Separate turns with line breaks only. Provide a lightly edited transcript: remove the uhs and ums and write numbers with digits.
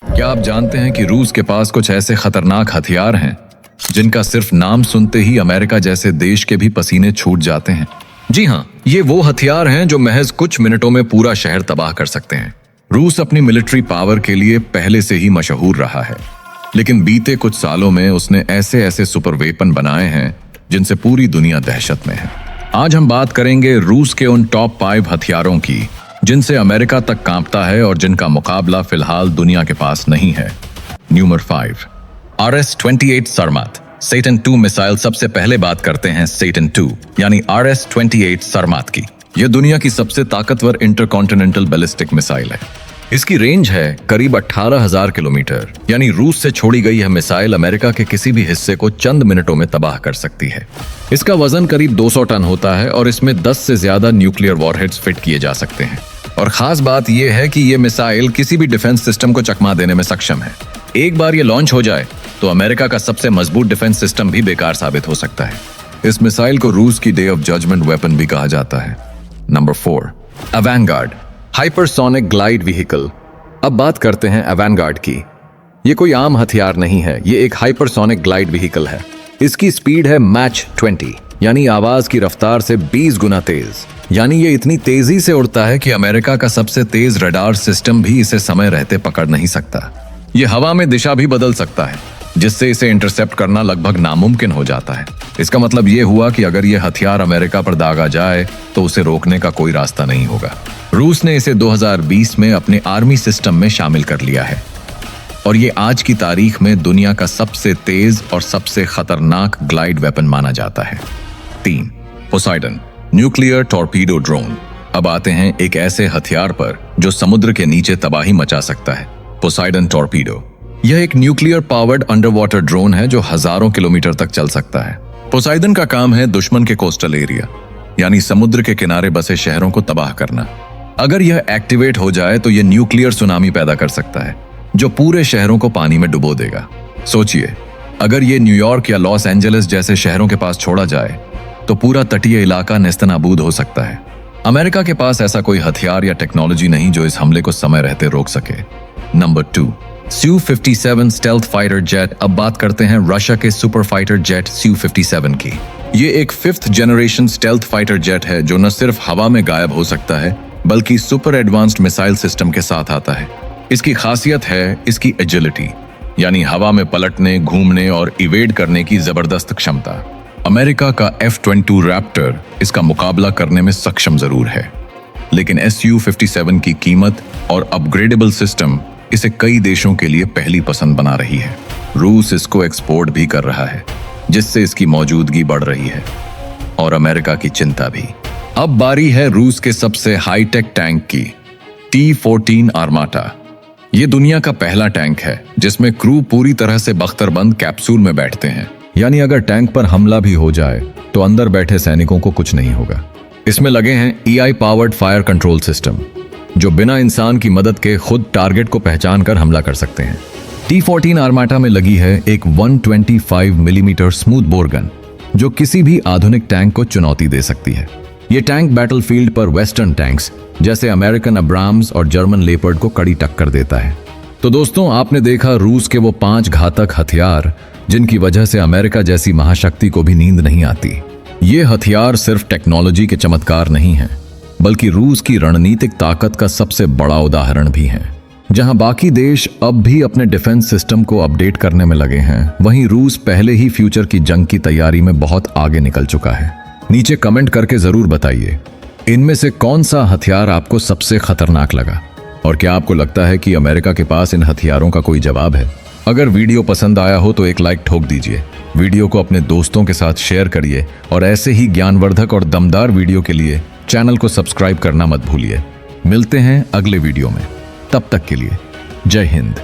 क्या आप जानते हैं कि रूस के पास कुछ ऐसे खतरनाक हथियार हैं जिनका सिर्फ नाम सुनते ही अमेरिका जैसे देश के भी पसीने छूट जाते हैं? जी हाँ, ये वो हथियार हैं जो महज कुछ मिनटों में पूरा शहर तबाह कर सकते हैं। रूस अपनी मिलिट्री पावर के लिए पहले से ही मशहूर रहा है, लेकिन बीते कुछ सालों में उसने ऐसे ऐसे सुपर वेपन बनाए हैं जिनसे पूरी दुनिया दहशत में है। आज हम बात करेंगे रूस के उन टॉप 5 हथियारों की जिनसे अमेरिका तक कांपता है और जिनका मुकाबला फिलहाल दुनिया के पास नहीं है। नंबर 5, RS-28 सरमत सेटन 2 मिसाइल। सबसे पहले बात करते हैं सेटन 2 यानी RS-28 सरमत की। यह दुनिया की सबसे ताकतवर इंटरकॉन्टिनेंटल बैलिस्टिक मिसाइल है। इसकी रेंज है करीब 18,000 किलोमीटर, यानी रूस से छोड़ी गई यह मिसाइल अमेरिका के किसी भी हिस्से को चंद मिनटों में तबाह कर सकती है। इसका वजन करीब 200 टन होता है और इसमें 10 से ज्यादा न्यूक्लियर वॉरहेड्स फिट किए जा सकते हैं। और खास बात यह है कि यह मिसाइल किसी भी डिफेंस सिस्टम को चकमा देने में सक्षम है। एक बार ये लॉन्च हो जाए तो अमेरिका का सबसे मजबूत डिफेंस सिस्टम भी बेकार साबित हो सकता है। इस मिसाइल को रूस की डे ऑफ जजमेंट वेपन भी कहा जाता है। Number 4, Avangard hypersonic glide vehicle. अब बात करते हैं अवैंगार्ड की। ये कोई आम हथियार नहीं है, ये एक हाइपरसोनिक ग्लाइड व्हीकल है। इसकी स्पीड है मैच 20, यानी आवाज की रफ्तार से 20 गुना तेज। यानी ये इतनी तेजी से उड़ता है कि अमेरिका का सबसे तेज रडार सिस्टम भी इसे समय रहते पकड़ नहीं सकता। ये हवा में दिशा भी बदल सकता है, जिससे इसे इंटरसेप्ट करना लगभग नामुमकिन हो जाता है। इसका मतलब ये हुआ कि अगर ये हथियार अमेरिका पर दागा जाए तो उसे रोकने का कोई रास्ता नहीं होगा। रूस ने इसे 2020 में अपने आर्मी सिस्टम में शामिल कर लिया है और ये आज की तारीख में दुनिया का सबसे तेज और सबसे खतरनाक ग्लाइड वेपन माना जाता है। 3, पोसाइडन न्यूक्लियर टॉर्पीडो ड्रोन। अब आते हैं एक ऐसे हथियार पर जो समुद्र के नीचे तबाही मचा सकता है। पोसाइडन टॉर्पीडो यह एक nuclear powered under water drone है जो हजारों किलोमीटर तक चल सकता है। पोसाइडन का काम है दुश्मन के कोस्टल एरिया यानी समुद्र के किनारे बसे शहरों को तबाह करना। अगर यह एक्टिवेट हो जाए तो यह न्यूक्लियर सुनामी पैदा कर सकता है जो पूरे शहरों को पानी में डुबो देगा। सोचिए, अगर यह न्यूयॉर्क या लॉस एंजलिस जैसे शहरों के पास छोड़ा जाए तो पूरा तटीय इलाका नेस्तनाबूद हो सकता है। अमेरिका के पास ऐसा कोई हथियार या टेक्नोलॉजी नहीं जो इस हमले को समय रहते रोक सके। Number 2, Su-57 stealth fighter jet. अब बात करते हैं रशिया के सुपर फाइटर जेट Su-57 की। ये एक 5th generation stealth fighter jet है जो न सिर्फ हवा में गायब हो सकता है बल्कि सुपर एडवांस्ड मिसाइल सिस्टम के साथ आता है। इसकी खासियत है इसकी एजिलिटी, यानी हवा में पलटने, घूमने और इवेड करने की जबरदस्त क्षमता। अमेरिका का F-22 रैप्टर इसका मुकाबला करने में सक्षम जरूर है, लेकिन Su-57 की कीमत और अपग्रेडेबल सिस्टम इसे कई देशों के लिए पहली पसंद बना रही है। रूस इसको एक्सपोर्ट भी कर रहा है, जिससे इसकी मौजूदगी बढ़ रही है और अमेरिका की चिंता भी। अब बारी है रूस के सबसे हाईटेक टैंक की, T-14 आर्माटा। ये दुनिया का पहला टैंक है जिसमें क्रू पूरी तरह से बख्तरबंद कैप्सूल में बैठते हैं, यानी अगर टैंक पर हमला भी हो जाए तो अंदर बैठे सैनिकों को कुछ नहीं होगा। इसमें लगे हैं EI powered fire control system जो बिना इंसान की मदद के खुद टारगेट को पहचान कर हमला कर सकते हैं। T-14 आर्माटा में लगी है एक 125 मिलीमीटर स्मूथ बोर गन जो किसी भी आधुनिक टैंक को चुनौती दे सकती है। ये टैंक बैटलफील्ड पर वेस्टर्न टैंक्स जैसे अमेरिकन अब्राम्स और जर्मन लेपर्ड को कड़ी टक्कर देता है। तो दोस्तों, आपने देखा रूस के वो 5 घातक हथियार जिनकी वजह से अमेरिका जैसी महाशक्ति को भी नींद नहीं आती। ये हथियार सिर्फ टेक्नोलॉजी के चमत्कार नहीं हैं, बल्कि रूस की रणनीतिक ताकत का सबसे बड़ा उदाहरण भी है। जहां बाकी देश अब भी अपने डिफेंस सिस्टम को अपडेट करने में लगे हैं, वहीं रूस पहले ही फ्यूचर की जंग की तैयारी में बहुत आगे निकल चुका है। नीचे कमेंट करके जरूर बताइए, इनमें से कौन सा हथियार आपको सबसे खतरनाक लगा और क्या आपको लगता है कि अमेरिका के पास इन हथियारों का कोई जवाब है? अगर वीडियो पसंद आया हो तो एक लाइक ठोक दीजिए, वीडियो को अपने दोस्तों के साथ शेयर करिए और ऐसे ही ज्ञानवर्धक और दमदार वीडियो के लिए चैनल को सब्सक्राइब करना मत भूलिए। मिलते हैं अगले वीडियो में, तब तक के लिए जय हिंद।